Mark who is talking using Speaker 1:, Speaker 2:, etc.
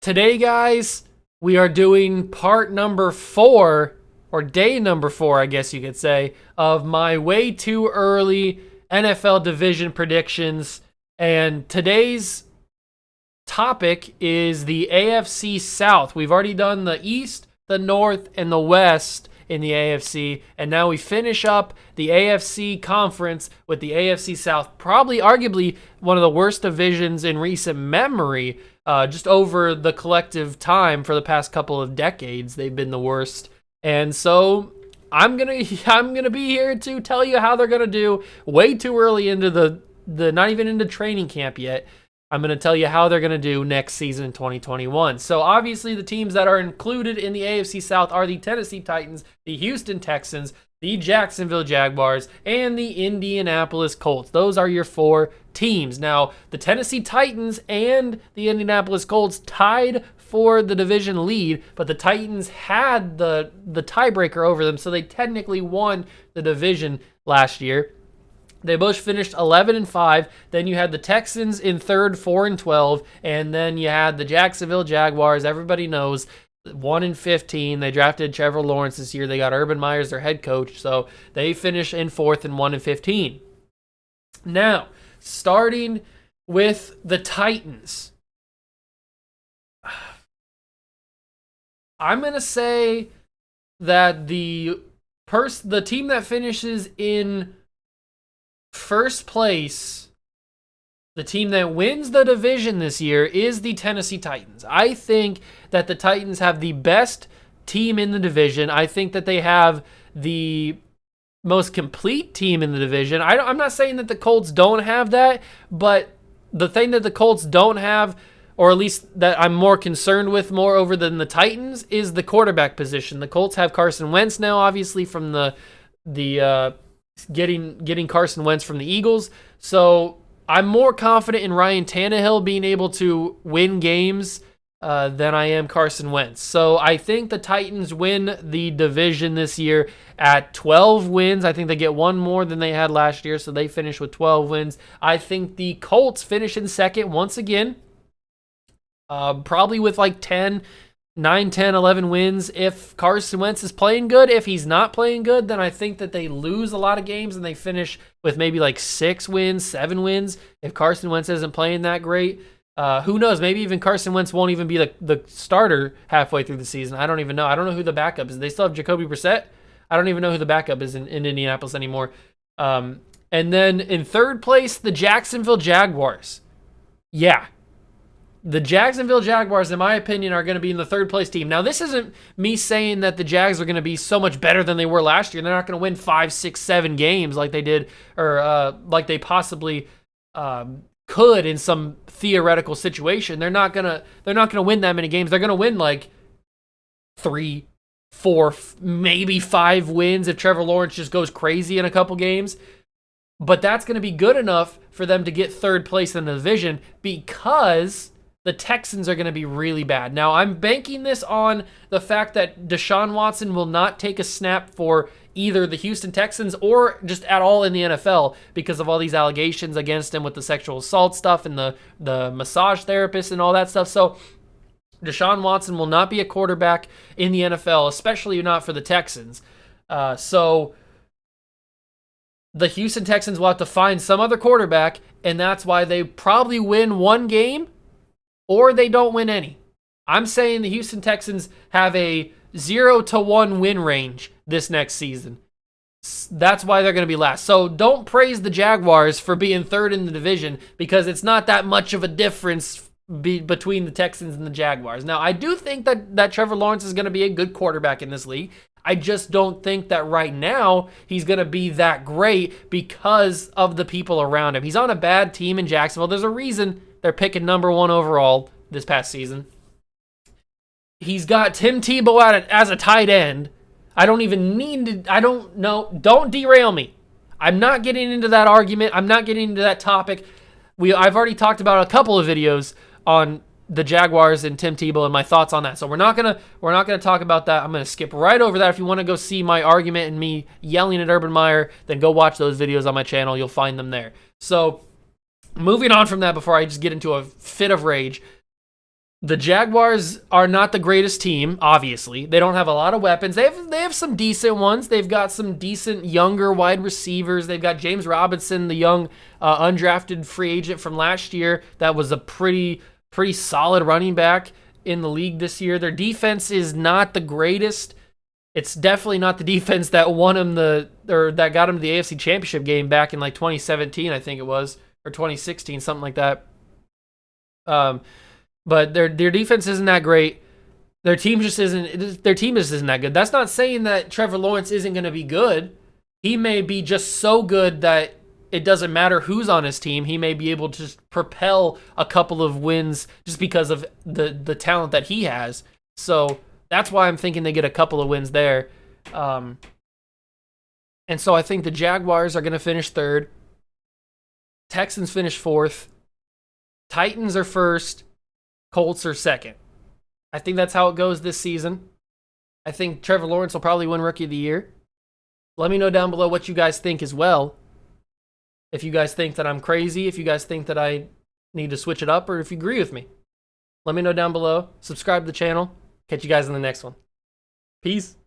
Speaker 1: Today, guys, we are doing part number 4, or day number 4, I guess you could say, of my way too early NFL division predictions. And today's topic is the AFC South. We've already done the East, the North, and the West in the AFC, and now we finish up the AFC conference with the AFC South, probably arguably one of the worst divisions in recent memory. Just over the collective time for the past couple of decades, they've been the worst. And so I'm gonna be here to tell you how they're gonna do way too early into the not even into training camp yet. I'm going to tell you how they're going to do next season in 2021. So obviously the teams that are included in the AFC South are the Tennessee Titans, the Houston Texans, the Jacksonville Jaguars, and the Indianapolis Colts. Those are your 4 teams. Now, the Tennessee Titans and the Indianapolis Colts tied for the division lead, but the Titans had the tiebreaker over them, so they technically won the division last year. They both finished 11-5. Then you had the Texans in third, 4-12, and then you had the Jacksonville Jaguars. Everybody knows 1-15. They drafted Trevor Lawrence this year. They got Urban Meyer as their head coach, so they finished in fourth and 1-15. Now, starting with the Titans, I'm gonna say that the team that finishes in first place, the team that wins the division this year, is the Tennessee Titans. I think that the Titans have the best team in the division. I think that they have the most complete team in the division. I'm not saying that the Colts don't have that, but the thing that the Colts don't have, or at least that I'm more concerned with moreover than the Titans, is the quarterback position. The Colts have Carson Wentz now, obviously, from the getting Carson Wentz from the Eagles. So I'm more confident in Ryan Tannehill being able to win games than I am Carson Wentz. So I think the Titans win the division this year at 12 wins. I think they get one more than they had last year, so they finish with 12 wins. I think the Colts finish in second once again, probably with like 9, 10, 11 wins if Carson Wentz is playing good. If he's not playing good, then I think that they lose a lot of games and they finish with maybe like 6 wins, 7 wins. If Carson Wentz isn't playing that great, who knows? Maybe even Carson Wentz won't even be the starter halfway through the season. I don't even know. I don't know who the backup is. They still have Jacoby Brissett. I don't even know who the backup is in Indianapolis anymore. And then in third place, the Jacksonville Jaguars. Yeah. The Jacksonville Jaguars, in my opinion, are going to be in the third place team. Now, this isn't me saying that the Jags are going to be so much better than they were last year. They're not going to win 5, 6, 7 games like they did, or like they possibly could in some theoretical situation. They're not gonna win that many games. They're going to win like 3, 4, maybe 5 wins if Trevor Lawrence just goes crazy in a couple games. But that's going to be good enough for them to get third place in the division, because the Texans are going to be really bad. Now, I'm banking this on the fact that Deshaun Watson will not take a snap for either the Houston Texans or just at all in the NFL because of all these allegations against him with the sexual assault stuff and the massage therapist and all that stuff. So Deshaun Watson will not be a quarterback in the NFL, especially not for the Texans. So the Houston Texans will have to find some other quarterback, and that's why they probably win 1 game or they don't win any. I'm saying the Houston Texans have a 0-1 win range this next season. That's why they're going to be last. So don't praise the Jaguars for being third in the division, because it's not that much of a difference between the Texans and the Jaguars. Now, I do think that Trevor Lawrence is going to be a good quarterback in this league. I just don't think that right now he's going to be that great because of the people around him. He's on a bad team in Jacksonville. There's a reason they're picking number 1 overall this past season. He's got Tim Tebow as a tight end. I don't even need to, I don't know. Don't derail me. I'm not getting into that argument. I'm not getting into that topic. I've already talked about a couple of videos on the Jaguars and Tim Tebow and my thoughts on that. So we're not gonna talk about that. I'm gonna skip right over that. If you want to go see my argument and me yelling at Urban Meyer, then go watch those videos on my channel. You'll find them there. So moving on from that, before I just get into a fit of rage, the Jaguars are not the greatest team, obviously. They don't have a lot of weapons. They have some decent ones. They've got some decent younger wide receivers. They've got James Robinson, the young undrafted free agent from last year. That was a pretty solid running back in the league this year. Their defense is not the greatest. It's definitely not the defense that won him that got him to the AFC Championship game back in like 2017, I think it was, or 2016, something like that. But their defense isn't that great. Their team just isn't that good. That's not saying that Trevor Lawrence isn't going to be good. He may be just so good that it doesn't matter who's on his team. He may be able to just propel a couple of wins just because of the talent that he has. So that's why I'm thinking they get a couple of wins there. And so I think the Jaguars are going to finish third. Texans finish fourth. Titans are first. Colts are second. I think that's how it goes this season. I think Trevor Lawrence will probably win Rookie of the Year. Let me know down below what you guys think as well. If you guys think that I'm crazy, if you guys think that I need to switch it up, or if you agree with me. Let me know down below. Subscribe to the channel. Catch you guys in the next one. Peace.